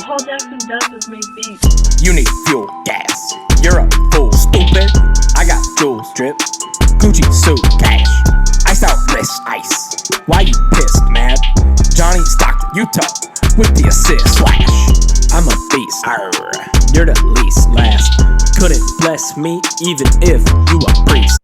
All Jackson does is make beats. You need fuel, gas. You're a fool, stupid. I got jewels, drip. Gucci suit, cash. Ice out wrist, ice. Why you pissed, mad? Johnny Stockton, Utah, with the assist, slash. I'm a beast, arr. You're the least, last. Couldn't bless me even if you a priest.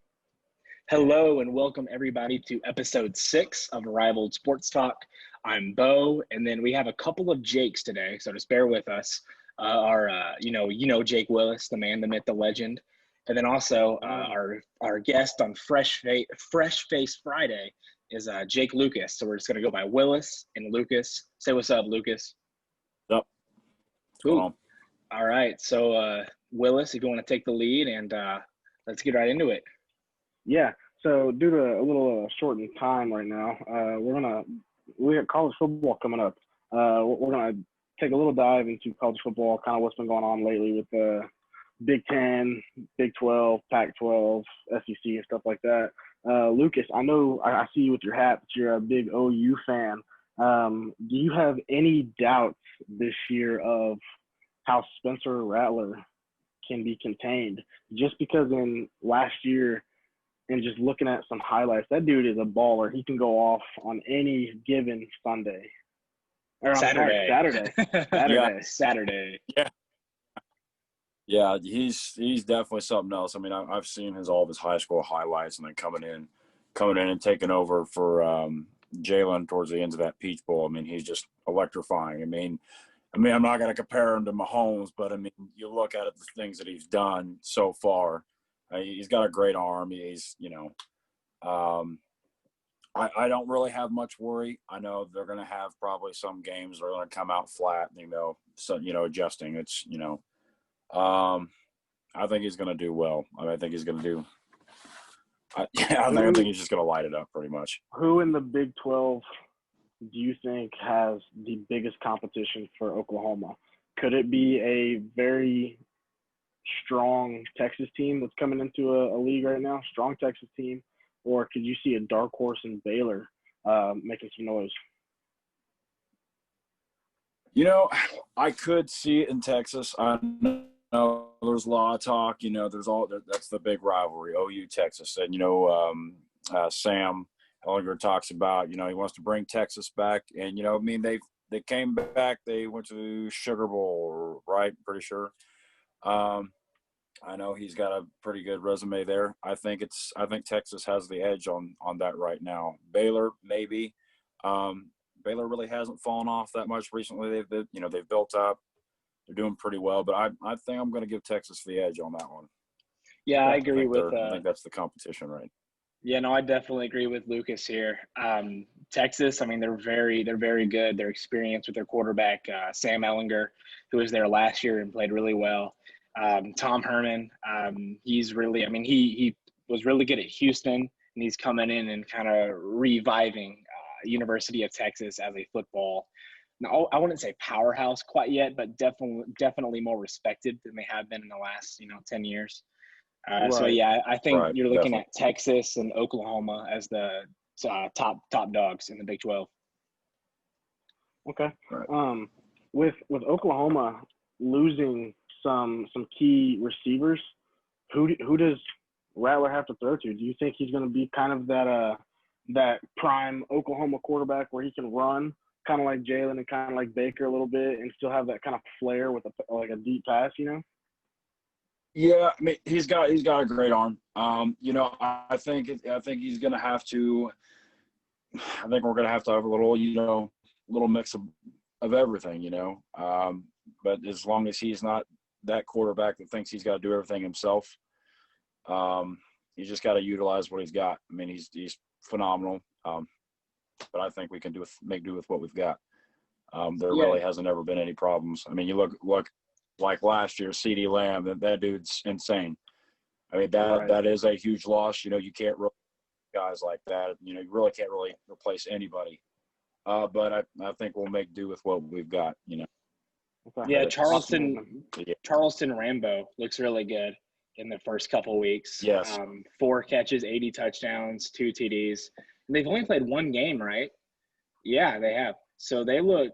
Hello and welcome everybody to episode 6 of Rivaled Sports Talk. I'm Bo, and then we have a couple of Jakes today, so just bear with us. Jake Willis, the man, the myth, the legend, and then also our guest on Fresh Face Friday is Jake Lucas. So we're just gonna go by Willis and Lucas. Say what's up, Lucas. What's up? Cool. All right, so Willis, if you want to take the lead, and let's get right into it. Yeah. So due to a little shortened time right now, we have college football coming up. We're gonna take a little dive into college football, kind of what's been going on lately with the Big Ten, Big 12, Pac-12, SEC, and stuff like that. Lucas, I know I see you with your hat, but you're a big OU fan. Do you have any doubts this year of how Spencer Rattler can be contained? Just because in last year, and just looking at some highlights, that dude is a baller. He can go off on any given Sunday. Or Saturday. Saturday. Yeah, he's definitely something else. I mean, I've seen all of his high school highlights, and then coming in and taking over for Jalen towards the end of that Peach Bowl. I mean, he's just electrifying. I mean, I'm not going to compare him to Mahomes, but I mean, you look at it, the things that he's done so far. He's got a great arm. I don't really have much worry. I know they're going to have probably some games that are going to come out flat, adjusting. It's, I think he's going to do well. I think he's going to do – I think he's just going to light it up pretty much. Who in the Big 12 do you think has the biggest competition for Oklahoma? Could it be a very strong Texas team that's coming into a league right now, strong Texas team, or could you see a dark horse in Baylor making some noise? I could see it in Texas. I know there's a lot of talk. That's the big rivalry, OU Texas, and Sam Ehlinger talks about he wants to bring Texas back, and they came back. They went to Sugar Bowl, right? Pretty sure. I know he's got a pretty good resume there. I think Texas has the edge on that right now. Baylor, maybe. Baylor really hasn't fallen off that much recently. They've built up. They're doing pretty well, but I think I'm going to give Texas the edge on that one. Yeah, I agree I think that's the competition, right? Yeah, no, I definitely agree with Lucas here. Texas, I mean, they're very good. They're experienced with their quarterback, Sam Ehlinger, who was there last year and played really well. Tom Herman, he's really, I mean, he was really good at Houston, and he's coming in and kind of reviving University of Texas as a football. Now, I wouldn't say powerhouse quite yet, but definitely more respected than they have been in the last, 10 years. Right. So, yeah, I think you're looking definitely at Texas and Oklahoma as the top dogs in the Big 12. Okay. Right. With Oklahoma losing some key receivers, who does Rattler have to throw to? Do you think he's going to be kind of that prime Oklahoma quarterback where he can run, kind of like Jalen and kind of like Baker a little bit, and still have that kind of flair with a deep pass? Yeah, I mean, he's got a great arm. I think he's going to have to. I think we're going to have a little mix of everything. But as long as he's not that quarterback that thinks he's got to do everything himself, he's just got to utilize what he's got. I mean, he's phenomenal. But I think we can make do with what we've got. Really hasn't ever been any problems. I mean, you look like last year, CeeDee Lamb, that dude's insane. I mean, that is a huge loss. You can't really guys like that. You really can't really replace anybody. But I think we'll make do with what we've got. Yeah, Charleston Rambo looks really good in the first couple of weeks. Yes. 4 catches, 80 touchdowns, 2 TDs. And they've only played one game, right? Yeah, they have. So they look,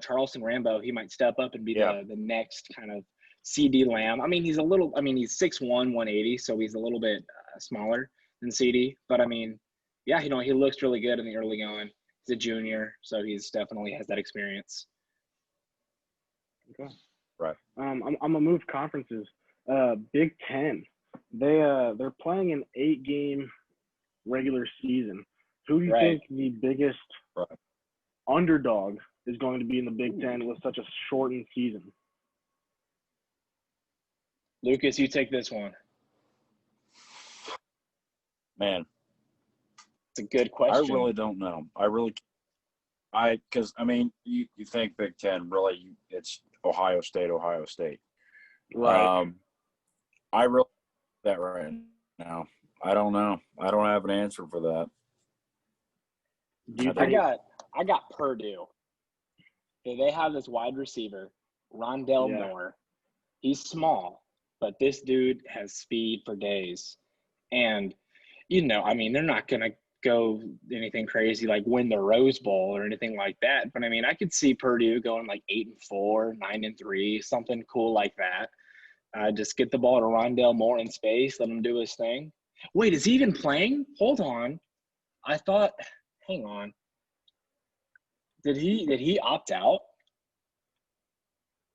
Charleston Rambo, he might step up and be the next kind of CD Lamb. I mean, he's 6'1", 180, so he's a little bit smaller than CD. But, I mean, yeah, he looks really good in the early going. He's a junior, so he's definitely has that experience. Okay. Right. I'm gonna move conferences. Big Ten. They're playing an 8-game regular season. Who do you think the biggest underdog is going to be in the Big Ten with such a shortened season? Lucas, you take this one. Man, it's a good question. I really don't know. Because you think Big Ten, really, it's Ohio State. Right. I really that right now. I don't know. I don't have an answer for that. I got Purdue. Okay, they have this wide receiver, Rondell Moore. He's small, but this dude has speed for days. And, they're not going to go anything crazy like win the Rose Bowl or anything like that. But, I could see Purdue going like 8-4, 9-3, something cool like that. Just get the ball to Rondell Moore in space, let him do his thing. Wait, is he even playing? Hold on. I thought – hang on. Did he opt out?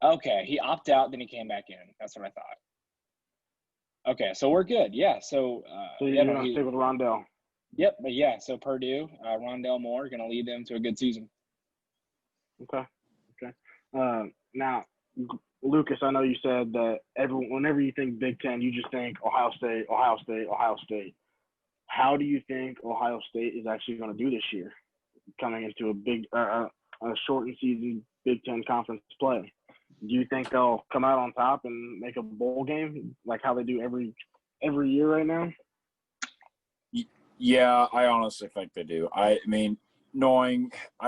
Okay, he opted out, then he came back in. That's what I thought. Okay, so we're good. Yeah, so you're going to stick with Rondell. Yep, but so Purdue, Rondell Moore, going to lead them to a good season. Okay. Now, Lucas, I know you said that whenever you think Big Ten, you just think Ohio State. How do you think Ohio State is actually going to do this year, coming into a shortened season Big Ten conference play? Do you think they'll come out on top and make a bowl game like how they do every year right now? Yeah, I honestly think they do. I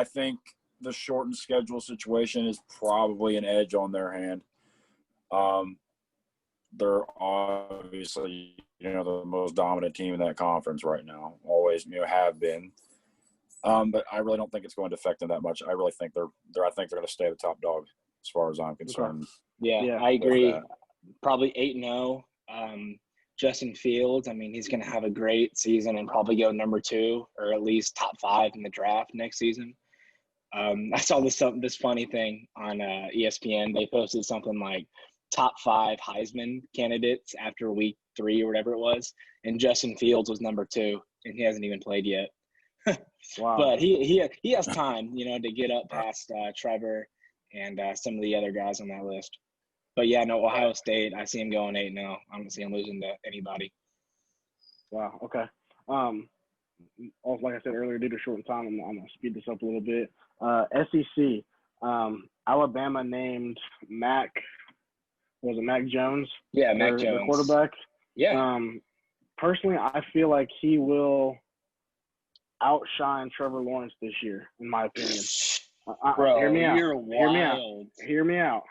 think the shortened schedule situation is probably an edge on their hand. They're obviously, the most dominant team in that conference right now. Always, have been. But I really don't think it's going to affect them that much. I really think I think they're going to stay the top dog as far as I'm concerned. Yeah, I agree. Probably 8-0. Justin Fields, he's going to have a great season and probably go number 2 or at least top 5 in the draft next season. I saw this funny thing on ESPN. They posted something like top 5 Heisman candidates after week 3 or whatever it was, and Justin Fields was number 2, and he hasn't even played yet. Wow. But he has time, to get up past Trevor and some of the other guys on that list. But Ohio State, I see him going 8-0. I don't see him losing to anybody. Wow. Okay. Also, like I said earlier, due to shortened time, I'm gonna speed this up a little bit. SEC, Alabama named Mac Jones? Yeah, Mac Jones, the quarterback. Yeah. Personally, I feel like he will outshine Trevor Lawrence this year, in my opinion. Bro, hear me out. You're wild. Hear me out.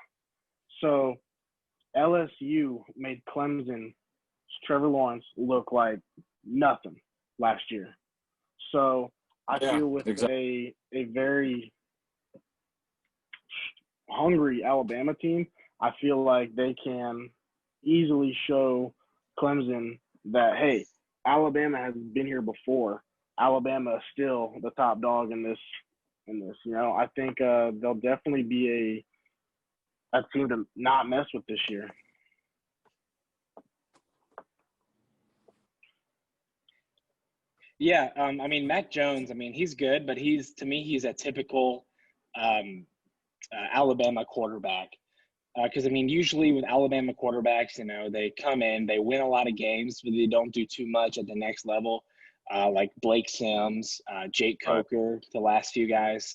So, LSU made Clemson's Trevor Lawrence look like nothing last year. So, I feel with a very hungry Alabama team, I feel like they can easily show Clemson that, hey, Alabama has been here before. Alabama is still the top dog in this. I think they'll definitely be a team to not mess with this year. Yeah, Mac Jones, he's good, but he's a typical Alabama quarterback. Because, usually with Alabama quarterbacks, they come in, they win a lot of games, but they don't do too much at the next level. Like Blake Sims, Jake Coker, the last few guys.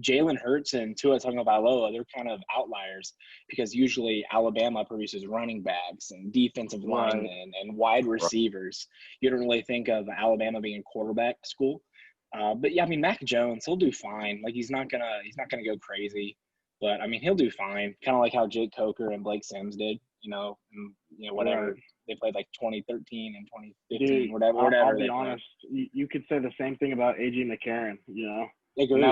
Jalen Hurts and Tua Tagovailoa, they're kind of outliers because usually Alabama produces running backs and defensive linemen and wide receivers. You don't really think of Alabama being a quarterback school. But yeah, Mac Jones, he'll do fine. Like he's not gonna go crazy, but he'll do fine. Kind of like how Jake Coker and Blake Sims did. Whatever. Right. They played like 2013 and 2015, Dude, whatever. I'll be honest. You could say the same thing about A.J. McCarron, Agreed.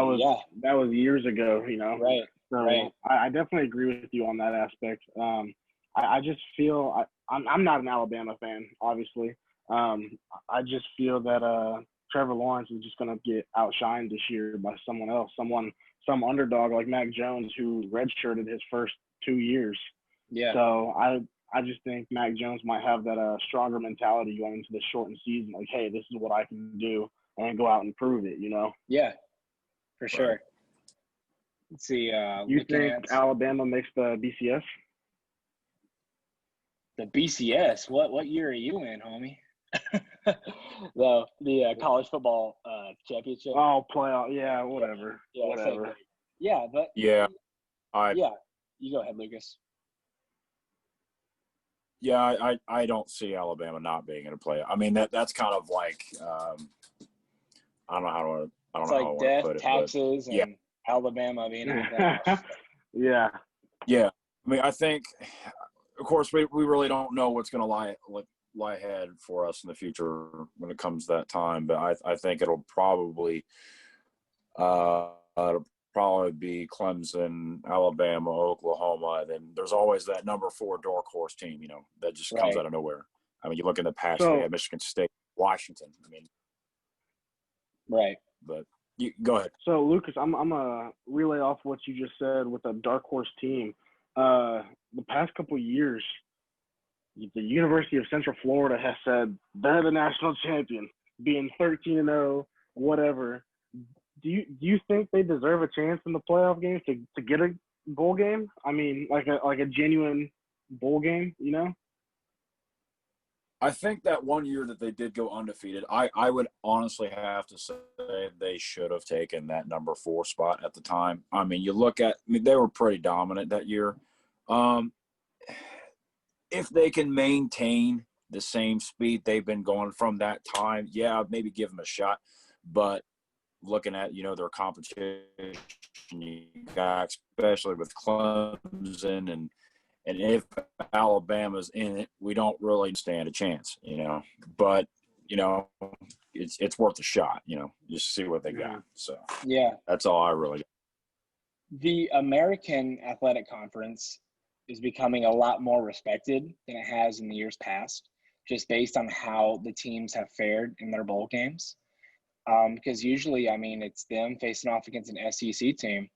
That was years ago, you know. Right. So Right. I definitely agree with you on that aspect. I just feel I'm not an Alabama fan, obviously. I just feel that Trevor Lawrence is just gonna get outshined this year by someone else, some underdog like Mac Jones who redshirted his first 2 years. Yeah. So I just think Mac Jones might have that stronger mentality going into the shortened season. Like, hey, this is what I can do, and go out and prove it. You know. Yeah. For sure. Let's see. You think Alabama makes the BCS? The BCS? What year are you in, homie? the college football championship. Oh, playoff. Yeah, whatever. Yeah, whatever. Yeah, but Yeah. yeah. You go ahead, Lucas. Yeah, I don't see Alabama not being in a play. I mean that's kind of like I don't know how to It's like death, put it, taxes, yeah. and Alabama being in the playoffs. Yeah. Yeah. I mean, I think, of course, we really don't know what's going to lie ahead for us in the future when it comes to that time. But I think it'll probably be Clemson, Alabama, Oklahoma. And then there's always that number 4 dark horse team, you know, that just comes out of nowhere. I mean, you look in the past, they had Michigan State, Washington. I mean, right. But you go ahead. So Lucas, I'm gonna relay off what you just said with a dark horse team. The past couple of years, the University of Central Florida has said they're the national champion, being 13-0, whatever. Do you think they deserve a chance in the playoff game to get a bowl game? I mean, like a genuine bowl game, you know? I think that one year that they did go undefeated, I would honestly have to say they should have taken that number 4 spot at the time. I mean, they were pretty dominant that year. If they can maintain the same speed they've been going from that time, yeah, maybe give them a shot. But looking at, you know, their competition, you got, especially with Clemson and if Alabama's in it, we don't really stand a chance, you know. But, you know, it's worth a shot, you know, just see what they got. So, yeah, that's all I really got. The American Athletic Conference is becoming a lot more respected than it has in the years past, just based on how the teams have fared in their bowl games. Because usually, I mean, it's them facing off against an SEC team.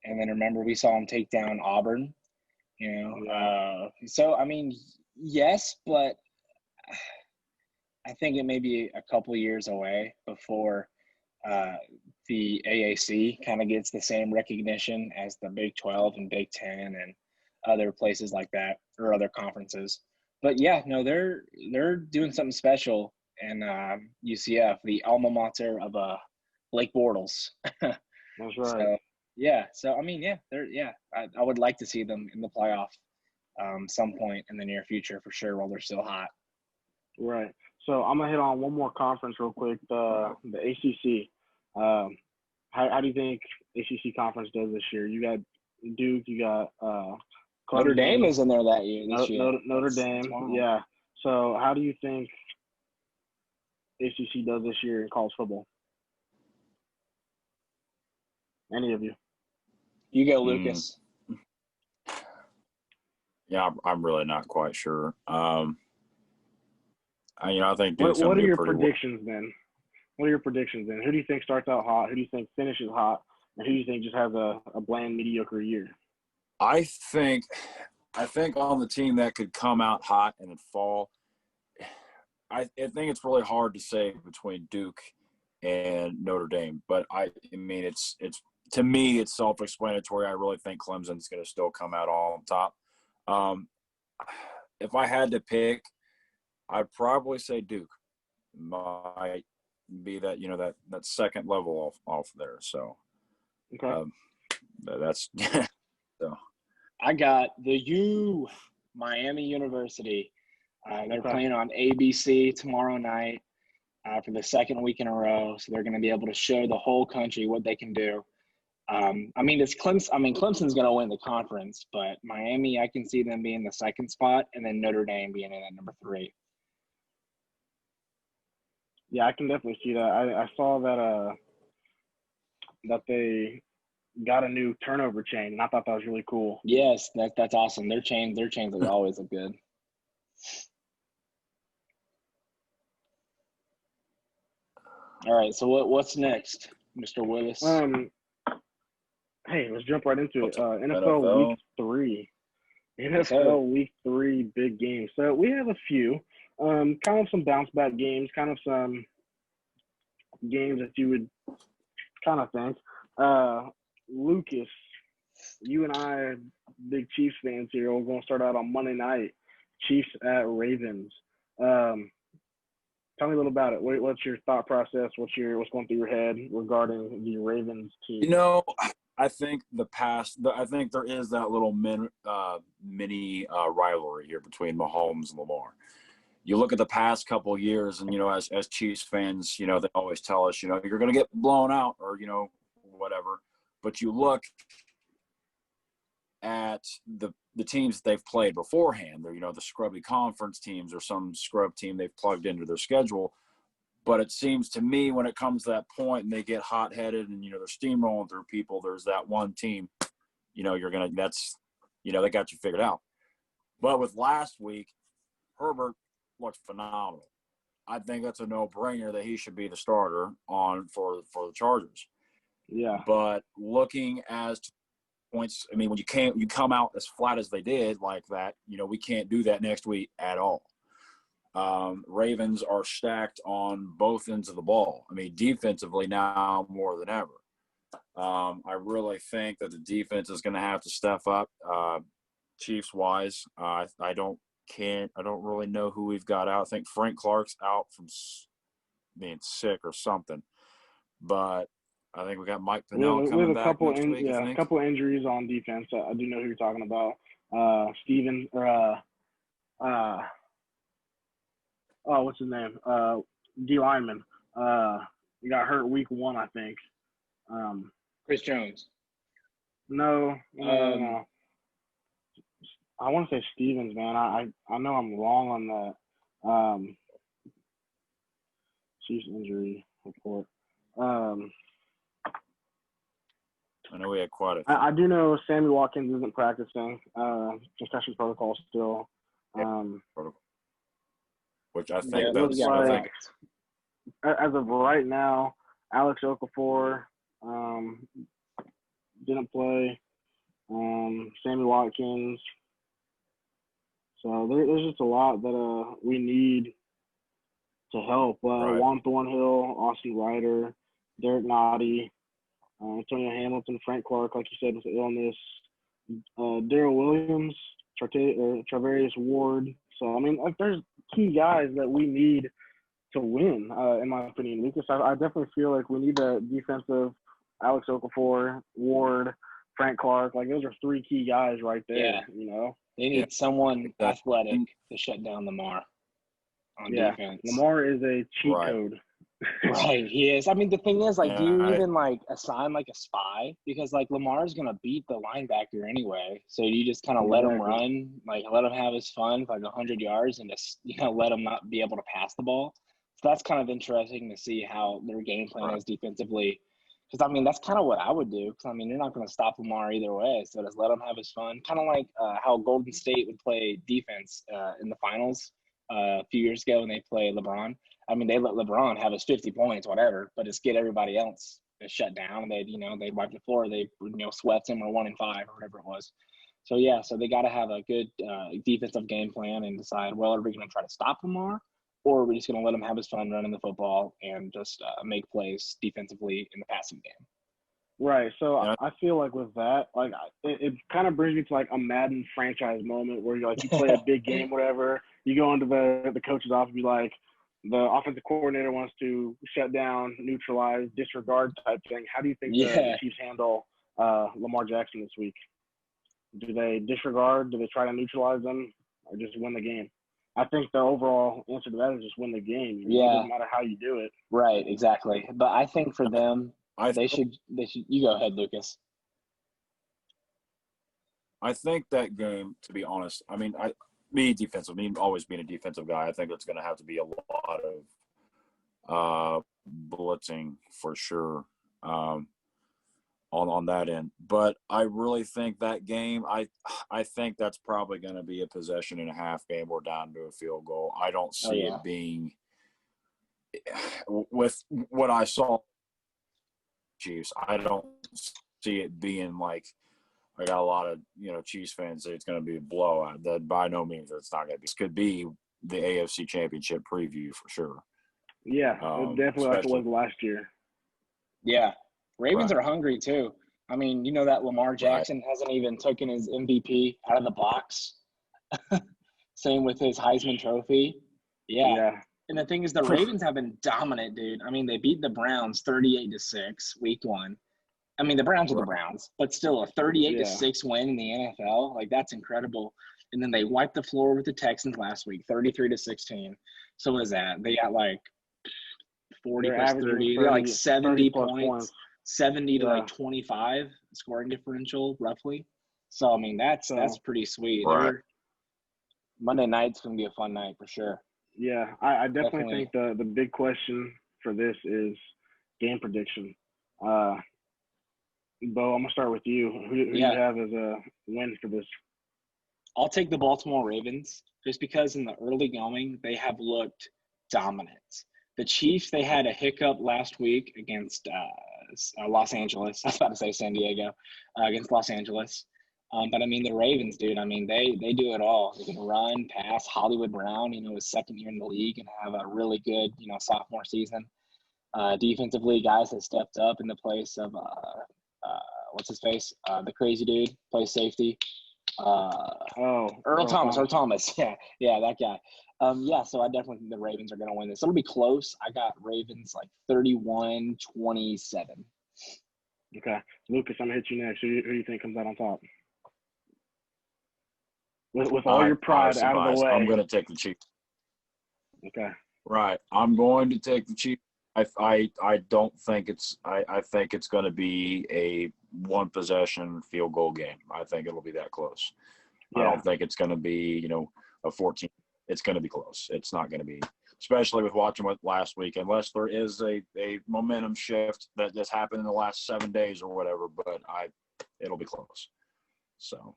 And then remember, we saw them take down Auburn. You know, so I mean, yes, but I think it may be a couple of years away before the AAC kind of gets the same recognition as the Big 12 and Big 10 and other places like that, or other conferences. But yeah, no, they're doing something special in UCF, the alma mater of Blake Bortles. That's right. So, yeah. So, I mean, I would like to see them in the playoff some point in the near future for sure while they're still hot. Right. So I'm going to hit on one more conference real quick, the ACC. How do you think ACC conference does this year? You got Duke, you got Notre Dame is in there that year. Notre Dame, yeah. So how do you think ACC does this year in college football? Any of you? You go, Lucas. Yeah, I'm really not quite sure. I think Duke's what are your predictions then? What are your predictions then? Who do you think starts out hot? Who do you think finishes hot? And who do you think just has a bland, mediocre year? I think on the team that could come out hot and then fall, I think it's really hard to say between Duke and Notre Dame. But I mean, it's to me, it's self-explanatory. I really think Clemson's going to still come out all on top. If I had to pick, I'd probably say Duke might be that, you know, that second level off there. So, okay, that's so. I got the Miami University. They're playing on ABC tomorrow night for the second week in a row. So they're going to be able to show the whole country what they can do. I mean, it's Clemson. I mean, Clemson's going to win the conference, but Miami, I can see them being the second spot, and then Notre Dame being in at number 3. Yeah, I can definitely see that. I saw that that they got a new turnover chain, and I thought that was really cool. Yes, that's awesome. Their chains always look good. All right, so what's next, Mr. Willis? Hey, let's jump right into it. NFL Week 3. NFL Week 3 big games. So we have a few, kind of some bounce back games, kind of some games that you would kind of think. Lucas, you and I are big Chiefs fans here. We're going to start out on Monday night. Chiefs at Ravens. Tell me a little about it. What's your thought process? What's going through your head regarding the Ravens team? You know, I think I think there is that little mini rivalry here between Mahomes and Lamar. You look at the past couple of years, and as Chiefs fans, they always tell us, you're going to get blown out, or whatever. But you look at the teams that they've played beforehand. They're the scrubby conference teams or some scrub team they've plugged into their schedule. But it seems to me when it comes to that point and they get hot-headed and they're steamrolling through people, there's that one team, they got you figured out. But with last week, Herbert looked phenomenal. I think that's a no-brainer that he should be the starter for the Chargers. Yeah. But looking as to points, I mean, when you come out as flat as they did like that, we can't do that next week at all. Ravens are stacked on both ends of the ball. I mean, defensively now more than ever. I really think that the defense is going to have to step up, Chiefs-wise. I don't really know who we've got out. I think Frank Clark's out from being sick or something. But I think we got Mike Pennell coming back next week. A couple injuries on defense. I do know who you're talking about. What's his name? D lineman. He got hurt week 1, I think. Chris Jones. No. I want to say Stevens, man. I know I'm wrong on that. Chiefs injury report. I know we had quite a few. I do know Sammy Watkins isn't practicing. Concussion protocol still. Which I think as of right now, Alex Okafor didn't play. Sammy Watkins. So there's just a lot that we need to help. Right. Juan Thornhill, Austin Ryder, Derek Nottie, Antonio Hamilton, Frank Clark, like you said, with illness, Darrell Williams, Travarius Ward. So, I mean, there's key guys that we need to win, in my opinion. Lucas, I definitely feel like we need the defensive Alex Okafor, Ward, Frank Clark. Like, those are 3 key guys right there, They need someone athletic to shut down Lamar on defense. Lamar is a cheat code. Right, he is. I mean, the thing is, do you even, assign, a spy? Because, Lamar's going to beat the linebacker anyway. So you just kind of let him run, let him have his fun for 100 yards and just, let him not be able to pass the ball. So that's kind of interesting to see how their game plan is defensively. Because, I mean, that's kind of what I would do. Because, I mean, you're not going to stop Lamar either way. So just let him have his fun. Kind of like how Golden State would play defense in the finals a few years ago when they played LeBron. I mean, they let LeBron have his 50 points, whatever, but just get everybody else to shut down. They'd wipe the floor. They, swept him or 1-5 or whatever it was. So, so they got to have a good defensive game plan and decide, well, are we going to try to stop Lamar, or are we just going to let him have his fun running the football and just make plays defensively in the passing game? Right. So I feel like with that, it kind of brings me to a Madden franchise moment where you play a big game, whatever. You go into the coach's office and be like, the offensive coordinator wants to shut down, neutralize, disregard type thing. How do you think the Chiefs handle Lamar Jackson this week? Do they disregard? Do they try to neutralize them, or just win the game? I think the overall answer to that is just win the game. It doesn't matter how you do it. Right, exactly. But I think for them, they should. You go ahead, Lucas. I think that game, to be honest, I mean, me always being a defensive guy, I think it's going to have to be a lot of blitzing for sure. on that end. But I really think that game, I think that's probably going to be a possession and a half game or down to a field goal. I don't see it being with what I saw Chiefs. I don't see it being like I got a lot of Chiefs fans say it's going to be a blowout. That by no means it's not going to be. This could be the AFC Championship preview for sure. Yeah, definitely like it was last year. Yeah. Ravens are hungry too. I mean, you know that Lamar Jackson hasn't even taken his MVP out of the box. Same with his Heisman Trophy. Yeah. And the thing is, the Ravens have been dominant, dude. I mean, they beat the Browns 38-6 week 1. I mean, the Browns are the Browns, but still a 38-6 win in the NFL. Like, that's incredible. And then they wiped the floor with the Texans last week, 33-16. So what is that? They got like 40 plus 30. They got like 70 points. 70 to like 25 scoring differential roughly. So I mean that's pretty sweet. Right. Monday night's gonna be a fun night for sure. Yeah, I definitely think the big question for this is game prediction. Bo, I'm gonna start with you. Who do you have as a win for this? I'll take the Baltimore Ravens just because in the early going they have looked dominant. The Chiefs, they had a hiccup last week against Los Angeles. I was about to say San Diego against Los Angeles. But, I mean, the Ravens, dude, I mean, they do it all. They can run, pass. Hollywood Brown, his second year in the league and have a really good, sophomore season. Defensively, guys that stepped up in the place of, what's his face? The crazy dude, plays safety. Earl Thomas. Yeah, that guy. So I definitely think the Ravens are going to win this. It'll be close. I got Ravens like 31-27. Okay. Lucas, I'm going to hit you next. Who do you think comes out on top? With all your pride out of the way. I'm going to take the Chiefs. Okay. Right. I'm going to take the Chiefs. I don't think I think it's going to be a one possession field goal game. I think it'll be that close. Yeah. I don't think it's going to be, a 14. It's going to be close. It's not going to be, especially with watching what last week, unless there is a momentum shift that just happened in the last 7 days or whatever, but it'll be close. So,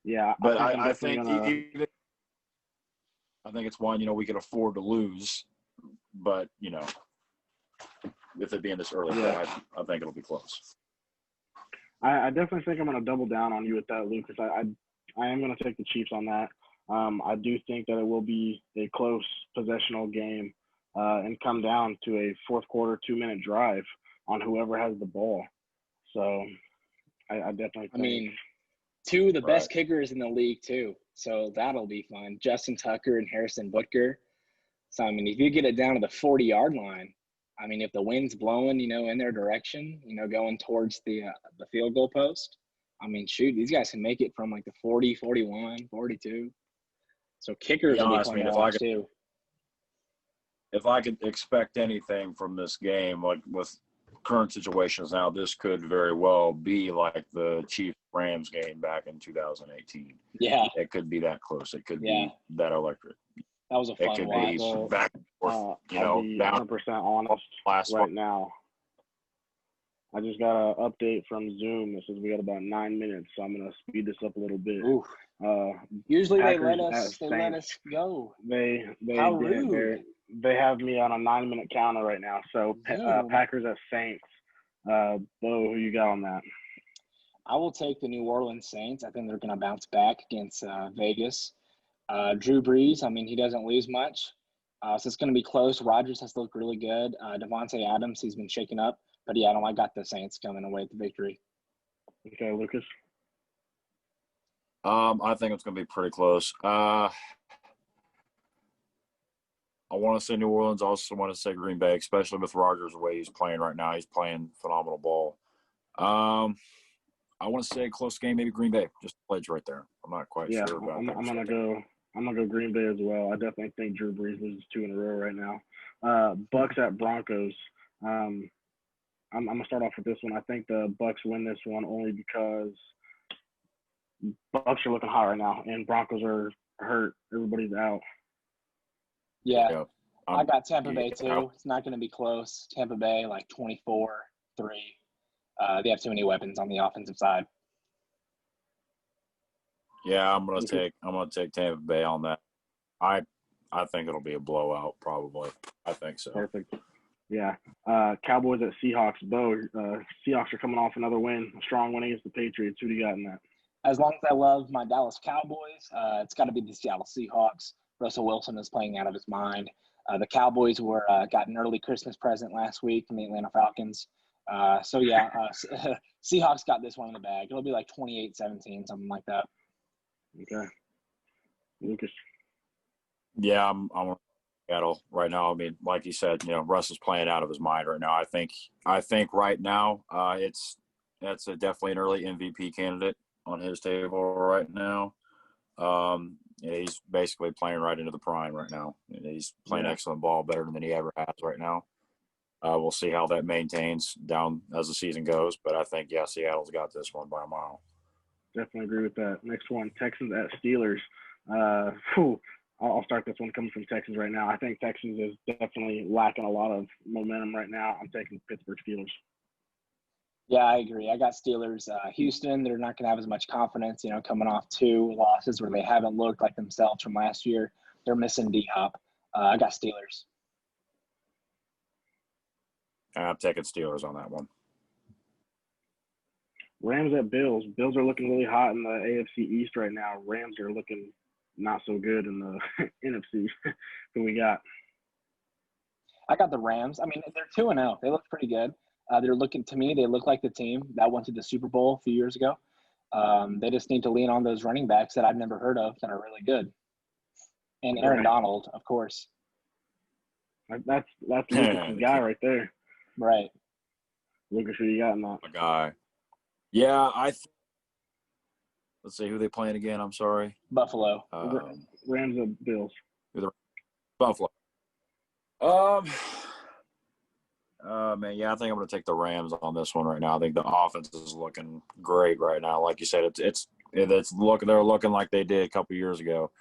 yeah, but I think it's one, we can afford to lose, but with it being this early, I think it'll be close. I definitely think I'm going to double down on you with that, Lucas. I am going to take the Chiefs on that. I do think that it will be a close possessional game and come down to a fourth quarter 2-minute drive on whoever has the ball. So I definitely think. I mean, two of the best kickers in the league too. So that'll be fun. Justin Tucker and Harrison Butker. So, I mean, if you get it down to the 40-yard line, I mean, if the wind's blowing, in their direction, going towards the field goal post, I mean, shoot, these guys can make it from like the 40, 41, 42. So kickers will be fun to watch too. If I could expect anything from this game, like with current situations now, this could very well be like the Chiefs-Rams game back in 2018. Yeah. It could be that close. It could be that electric. That was a fun watch. It could be back and forth, I'll be 100% honest right now. I just got an update from Zoom. It says we got about 9 minutes, so I'm going to speed this up a little bit. Usually they let us go. They How rude. They have me on a 9-minute counter right now. So Packers at Saints. Bo, who you got on that? I will take the New Orleans Saints. I think they're going to bounce back against Vegas. Drew Brees, I mean, he doesn't lose much. So it's going to be close. Rodgers has looked really good. Devontae Adams, he's been shaken up. But, yeah, I got the Saints coming away with the victory. Okay, Lucas? I think it's going to be pretty close. I want to say New Orleans. I also want to say Green Bay, especially with Rodgers the way he's playing right now. He's playing phenomenal ball. I want to say a close game, maybe Green Bay. Just a pledge right there. I'm not quite sure about that. I'm gonna go Green Bay as well. I definitely think Drew Brees loses 2 in a row right now. Bucks at Broncos. I'm gonna start off with this one. I think the Bucks win this one only because Bucks are looking hot right now, and Broncos are hurt. Everybody's out. Yeah. I got Tampa Bay too. It's not going to be close. Tampa Bay like 24-3. They have too many weapons on the offensive side. Yeah, I'm gonna take Tampa Bay on that. I think it'll be a blowout, probably. I think so. Perfect. Yeah. Cowboys at Seahawks. Bo, Seahawks are coming off another win, a strong win against the Patriots. Who do you got in that? As long as I love my Dallas Cowboys, it's got to be the Seattle Seahawks. Russell Wilson is playing out of his mind. The Cowboys got an early Christmas present last week from the Atlanta Falcons. Seahawks got this one in the bag. It'll be like 28-17, something like that. Okay. Lucas. Yeah, I'm Seattle right now. I mean, like you said, Russ is playing out of his mind right now. I think right now that's definitely an early MVP candidate on his table right now. He's basically playing right into the prime right now. He's playing excellent ball, better than he ever has right now. We'll see how that maintains down as the season goes, but I think Seattle's got this one by a mile. Definitely agree with that. Next one, Texans at Steelers. I'll start this one coming from Texans right now. I think Texans is definitely lacking a lot of momentum right now. I'm taking Pittsburgh Steelers. Yeah, I agree. I got Steelers. Houston, they're not going to have as much confidence, coming off 2 losses where they haven't looked like themselves from last year. They're missing D-Hop. I got Steelers. I'm taking Steelers on that one. Rams at Bills. Bills are looking really hot in the AFC East right now. Rams are looking not so good in the NFC. Who we got? I got the Rams. I mean, they're 2-0. They look pretty good. They look like the team that went to the Super Bowl a few years ago. They just need to lean on those running backs that I've never heard of that are really good. And Aaron Donald, of course. That's Lucas' guy right there. Right. Lucas, who you got in that? A guy. Yeah, let's see who they playing again. I'm sorry. Buffalo. Rams and Bills. Buffalo. Man, I think I'm going to take the Rams on this one right now. I think the offense is looking great right now. Like you said, they're looking like they did a couple years ago.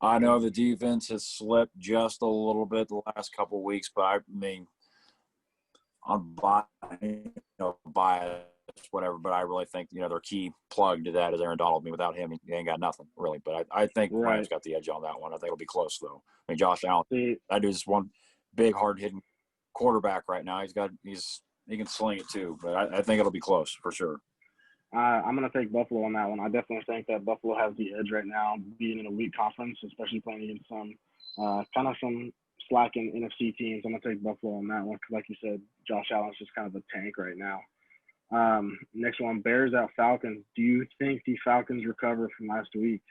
I know the defense has slipped just a little bit the last couple of weeks, but I mean, I'm biased, whatever. But I really think their key plug to that is Aaron Donald. I mean, without him, he ain't got nothing really. But I think the Rams got the edge on that one. I think it'll be close though. I mean, Josh Allen, that dude's one big, hard hitting quarterback right now. He can sling it too, but I think it'll be close for sure. I'm going to take Buffalo on that one. I definitely think that Buffalo has the edge right now, being in a weak conference, especially playing against some slacking NFC teams. I'm going to take Buffalo on that one because, like you said, Josh Allen's just kind of a tank right now. Next one, Bears at Falcons. Do you think the Falcons recover from last week?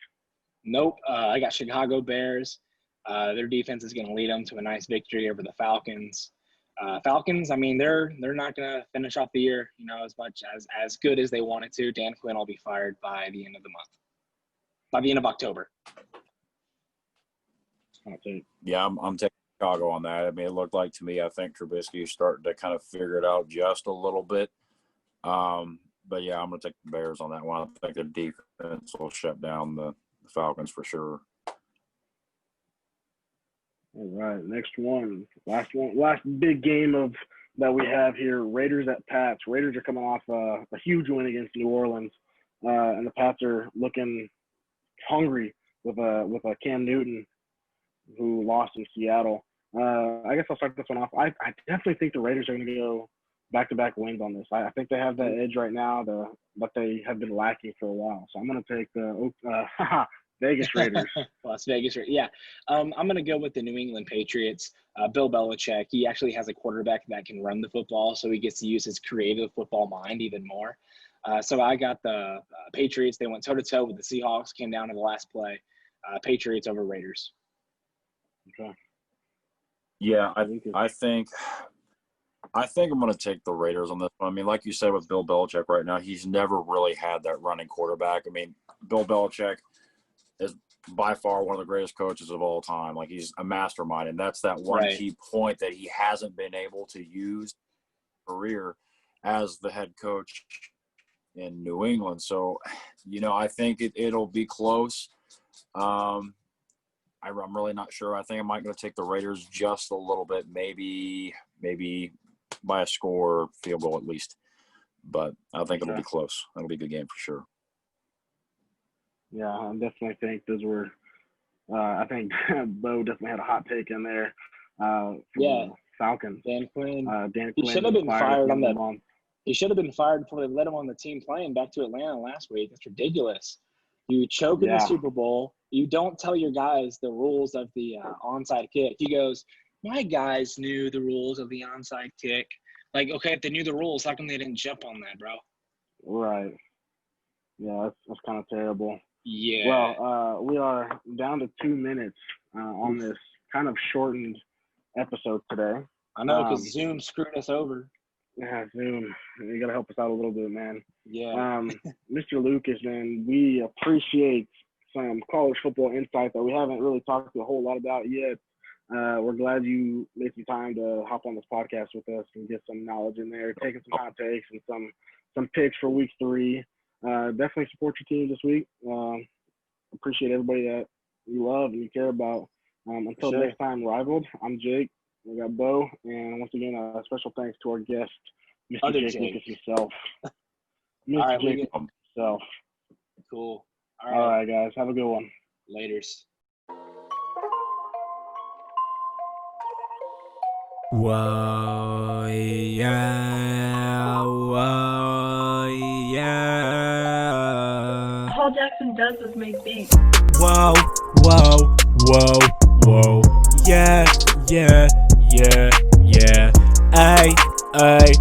Nope. I got Chicago Bears. Their defense is going to lead them to a nice victory over the Falcons. Falcons, I mean, they're not going to finish off the year, as much as good as they wanted to. Dan Quinn will be fired by the end of the month, by the end of October. Yeah, I'm taking Chicago on that. I mean, it looked like to me, I think Trubisky is starting to kind of figure it out just a little bit. But yeah, I'm going to take the Bears on that one. I think their defense will shut down the Falcons for sure. All right, next one, last big game that we have here. Raiders at Pats. Raiders are coming off a huge win against New Orleans, and the Pats are looking hungry with a Cam Newton who lost in Seattle. I guess I'll start this one off. I definitely think the Raiders are going to go back-to-back wins on this. I think they have that edge right now, but they have been lacking for a while. So I'm going to take the Vegas Raiders. Las Vegas, yeah. I'm going to go with the New England Patriots. Bill Belichick, he actually has a quarterback that can run the football, so he gets to use his creative football mind even more. So I got the Patriots. They went toe-to-toe with the Seahawks, came down to the last play. Patriots over Raiders. Okay. Yeah, I think I'm going to take the Raiders on this one. I mean, like you said with Bill Belichick right now, he's never really had that running quarterback. I mean, Bill Belichick is by far one of the greatest coaches of all time. Like, he's a mastermind, and that's that one key point that he hasn't been able to use in his career as the head coach in New England. So, I think it'll be close. I'm really not sure. I think I might going to take the Raiders just a little bit, maybe by a score, field goal at least. but I think it'll be close. It'll be a good game for sure. Yeah, I definitely think those were. I think Bo definitely had a hot take in there. For the Falcons. Dan Quinn. Dan Quinn. He should have been fired on that. He should have been fired before they let him on the team playing back to Atlanta last week. That's ridiculous. You choke in the Super Bowl. You don't tell your guys the rules of the onside kick. He goes, my guys knew the rules of the onside kick. Like, okay, if they knew the rules, how come they didn't jump on that, bro? Right. Yeah, that's kind of terrible. Yeah. Well, we are down to 2 minutes on this kind of shortened episode today. I know, because Zoom screwed us over. Yeah, Zoom. You got to help us out a little bit, man. Yeah. Mr. Lucas, man, we appreciate some college football insight that we haven't really talked a whole lot about yet. We're glad you made some time to hop on this podcast with us and get some knowledge in there, taking some hot takes and some picks for week 3. Definitely support your team this week. Appreciate everybody that you love and you care about. Until next time, Rivaled, I'm Jake. We got Bo. And once again, a special thanks to our guest, Mr. Jake Lucas himself. Mr. Jake himself. Cool. All right, guys. Have a good one. Laters. Whoa, yeah, whoa, yeah. Paul Jackson does is make beats. Whoa, whoa, whoa, whoa, yeah, yeah, yeah, yeah. Ay, ay.